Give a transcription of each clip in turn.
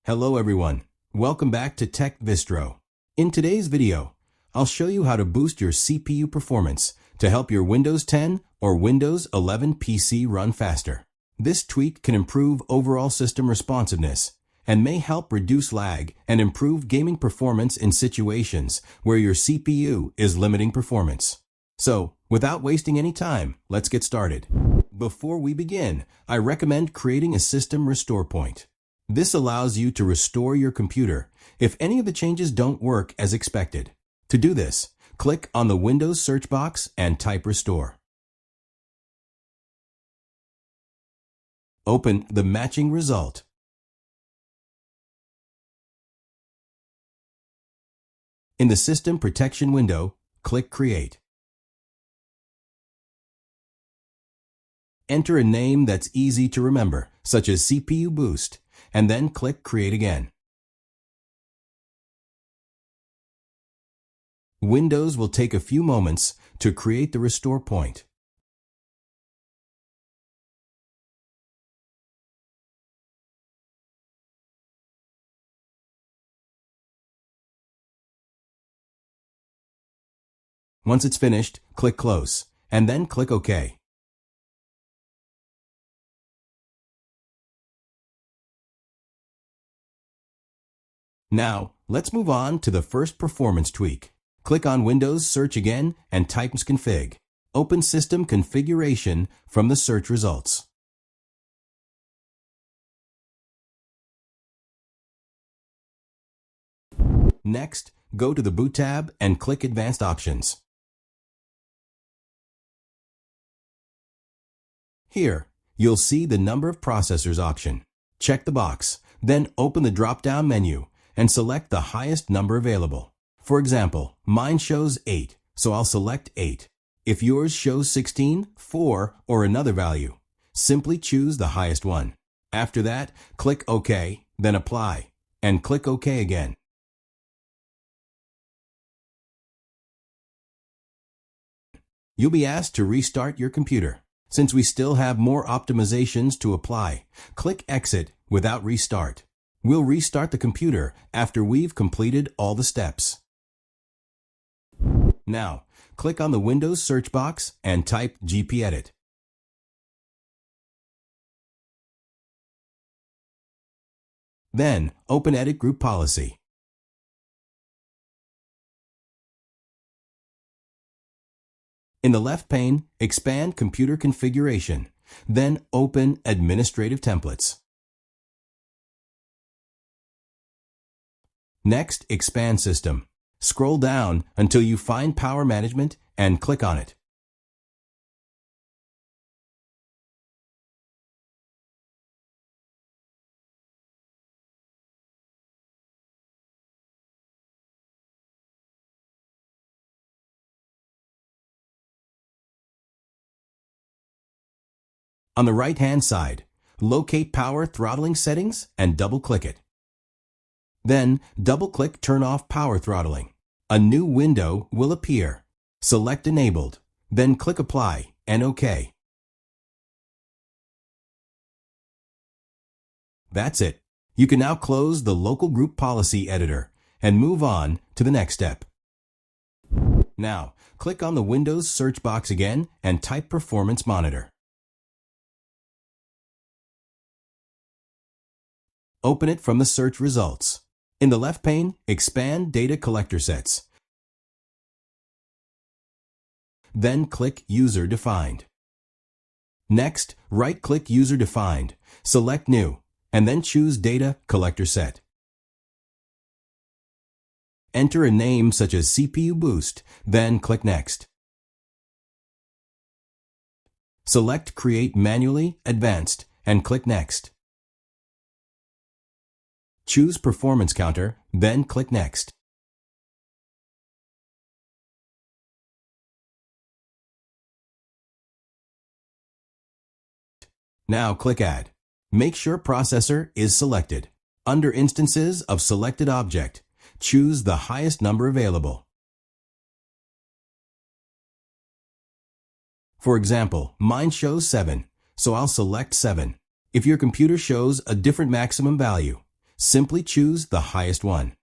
Hello everyone, welcome back to Tech Vistro. In today's video, I'll show you how to boost your CPU performance to help your Windows 10 or Windows 11 PC run faster. This tweak can improve overall system responsiveness and may help reduce lag and improve gaming performance in situations where your CPU is limiting performance. So, without wasting any time, let's get started. Before we begin, I recommend creating a system restore point. This allows you to restore your computer if any of the changes don't work as expected. To do this, click on the Windows search box and type Restore. Open the matching result. In the System Protection window, click Create. Enter a name that's easy to remember, such as CPU Boost, and then click Create again. Windows will take a few moments to create the restore point. Once it's finished, click Close, and then click OK. Now, let's move on to the first performance tweak. Click on Windows Search again and type Config. Open System Configuration from the search results. Next, go to the Boot tab and click Advanced Options. Here, you'll see the Number of Processors option. Check the box, then open the drop-down menu and select the highest number available. For example, mine shows 8, so I'll select 8. If yours shows 16, 4, or another value, simply choose the highest one. After that, click OK, then Apply, and click OK again. You'll be asked to restart your computer. Since we still have more optimizations to apply, click Exit without restart. We'll restart the computer after we've completed all the steps. Now, click on the Windows search box and type gpedit. Then, open Edit Group Policy. In the left pane, expand Computer Configuration, then open Administrative Templates. Next, expand System. Scroll down until you find Power Management and click on it. On the right-hand side, locate Power Throttling Settings and double-click it. Then, double-click Turn off power throttling. A new window will appear. Select Enabled, then click Apply and OK. That's it. You can now close the Local Group Policy Editor and move on to the next step. Now, click on the Windows search box again and type Performance Monitor. Open it from the search results. In the left pane, expand Data Collector Sets. Then click User Defined. Next, right-click User Defined, select New, and then choose Data Collector Set. Enter a name such as CPU Boost, then click Next. Select Create Manually Advanced and click Next. Choose Performance Counter, then click Next. Now click Add. Make sure Processor is selected. Under Instances of Selected Object, choose the highest number available. For example, mine shows 7, so I'll select 7. If your computer shows a different maximum value, simply choose the highest one.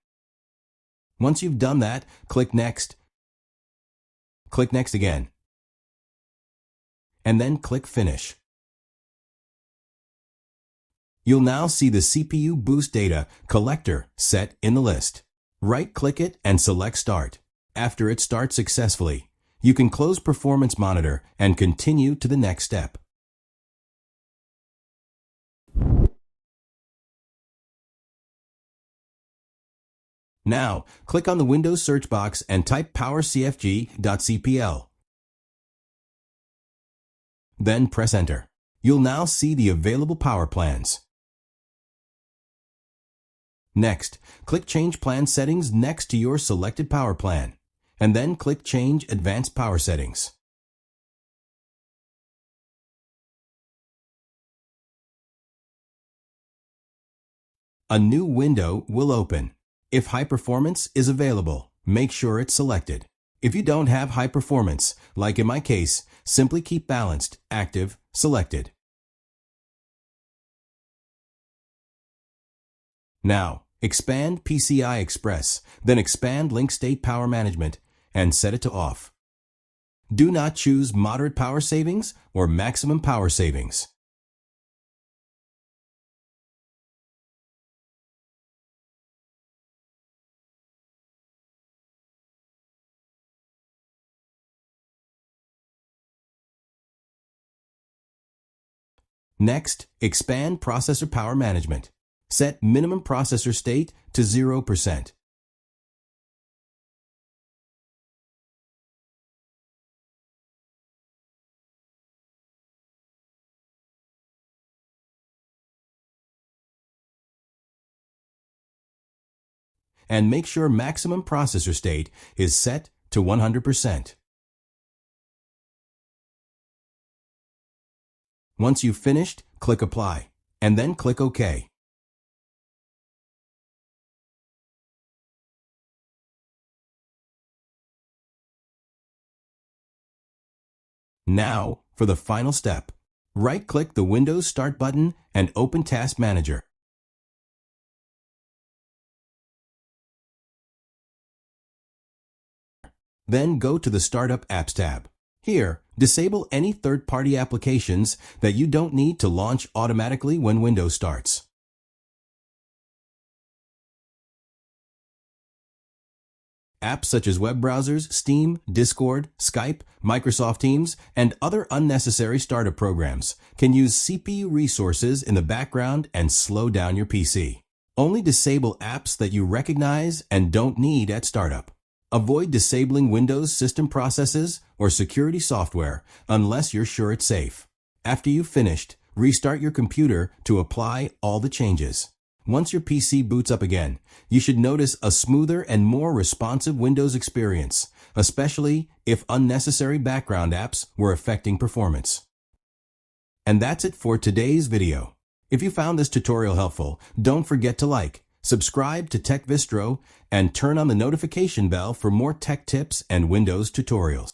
Once you've done that, click Next. Click Next again. And then click Finish. You'll now see the CPU Boost Data Collector set in the list. Right-click it and select Start. After it starts successfully, you can close Performance Monitor and continue to the next step. Now, click on the Windows search box and type powercfg.cpl. Then press Enter. You'll now see the available power plans. Next, click Change Plan Settings next to your selected power plan, and then click Change Advanced Power Settings. A new window will open. If High Performance is available, make sure it's selected. If you don't have High Performance, like in my case, simply keep Balanced, Active, selected. Now, expand PCI Express, then expand Link State Power Management, and set it to Off. Do not choose Moderate Power Savings or Maximum Power Savings. Next, expand Processor Power Management. Set Minimum Processor State to 0%. And make sure Maximum Processor State is set to 100%. Once you've finished, click Apply, and then click OK. Now, for the final step. Right-click the Windows Start button and open Task Manager. Then go to the Startup Apps tab. Here, disable any third-party applications that you don't need to launch automatically when Windows starts. Apps such as web browsers, Steam, Discord, Skype, Microsoft Teams, and other unnecessary startup programs can use CPU resources in the background and slow down your PC. Only disable apps that you recognize and don't need at startup. Avoid disabling Windows system processes or security software unless you're sure it's safe. After you've finished, restart your computer to apply all the changes. Once your PC boots up again, you should notice a smoother and more responsive Windows experience, especially if unnecessary background apps were affecting performance. And that's it for today's video. If you found this tutorial helpful, don't forget to like, subscribe to Tech Vistro, and turn on the notification bell for more tech tips and Windows tutorials.